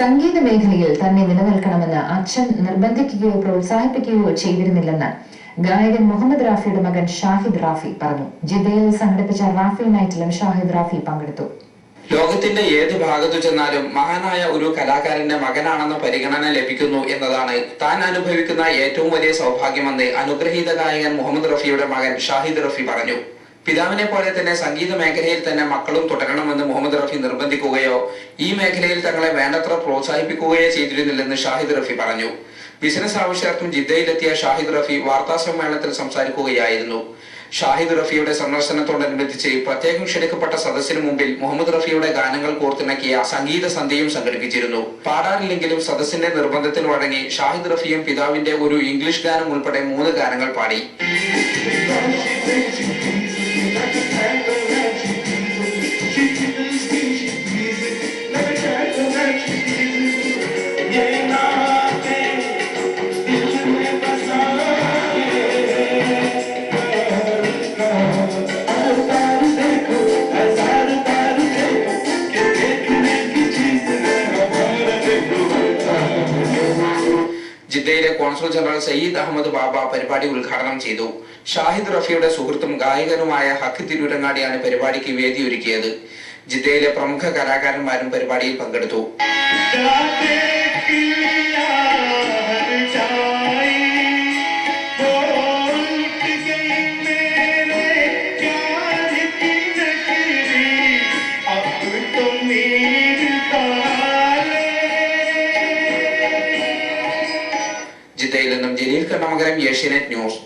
സംഗീത മേഖലയിൽ തന്നെ നിലനിൽക്കണമെന്ന് അച്ഛൻ നിർബന്ധിക്കുകയോ പ്രോത്സാഹിപ്പിക്കുകയോ ചെയ്തിരുന്നില്ലെന്ന് ഗായകൻ മുഹമ്മദ് റാഫിയുടെ മകൻ ഷാഹിദ് റാഫി പറഞ്ഞു. ജിദ്ദയിൽ സംഘടിപ്പിച്ച റാഫി നൈറ്റിലും ഷാഹിദ് റാഫി പങ്കെടുത്തു. ലോകത്തിന്റെ ഏത് ഭാഗത്തു ചെന്നാലും മഹാനായ ഒരു കലാകാരന്റെ മകനാണെന്ന പരിഗണന ലഭിക്കുന്നു എന്നതാണ് താൻ അനുഭവിക്കുന്ന ഏറ്റവും വലിയ സൗഭാഗ്യമെന്ന് അനുഗ്രഹീത ഗായകൻ മുഹമ്മദ് റഫിയുടെ മകൻ ഷാഹിദ് റഫി പറഞ്ഞു. പിതാവിനെ പോലെ തന്നെ സംഗീത മേഖലയിൽ തന്നെ മക്കളും തുടരണമെന്ന് മുഹമ്മദ് റഫി നിർബന്ധിക്കുകയോ ഈ മേഖലയിൽ തങ്ങളെ വേണ്ടത്ര പ്രോത്സാഹിപ്പിക്കുകയോ ചെയ്തിരുന്നില്ലെന്ന് ഷാഹിദ് റഫി പറഞ്ഞു. ബിസിനസ് ആവശ്യാർത്ഥം ജിദ്ദയിലെത്തിയ ഷാഹിദ് റഫി വാർത്താ സമ്മേളനത്തിൽ സംസാരിക്കുകയായിരുന്നു. ഷാഹിദ് റഫിയുടെ സന്ദർശനത്തോടനുബന്ധിച്ച് പ്രത്യേകം ക്ഷണിക്കപ്പെട്ട സദസ്സിന് മുമ്പിൽ മുഹമ്മദ് റഫിയുടെ ഗാനങ്ങൾ കോർത്തിണക്കിയ സംഗീത സന്ധ്യയും സംഘടിപ്പിച്ചിരുന്നു. പാടാറില്ലെങ്കിലും സദസ്സിന്റെ നിർബന്ധത്തിന് വഴങ്ങി ഷാഹിദ് റഫിയും പിതാവിന്റെ ഒരു ഇംഗ്ലീഷ് ഗാനം ഉൾപ്പെടെ 3 ഗാനങ്ങൾ പാടി. ജിദ്ദയിലെ കോൺസുൽ ജനറൽ സയ്യിദ് അഹമ്മദ് ബാബ പരിപാടി ഉദ്ഘാടനം ചെയ്തു. ഷാഹിദ് റഫിയുടെ സുഹൃത്തും ഗായകനുമായ ഹക്ക് തിരൂരങ്ങാടിയാണ് പരിപാടിക്ക് വേദിയൊരുക്കിയത്. ജിദ്ദയിലെ പ്രമുഖ കലാകാരന്മാരും പരിപാടിയിൽ പങ്കെടുത്തു. ജിദ്ദയിൽ നിന്നും ജലീൽ കണ്ണമംഗലം, ഏഷ്യാനെറ്റ് ന്യൂസ്.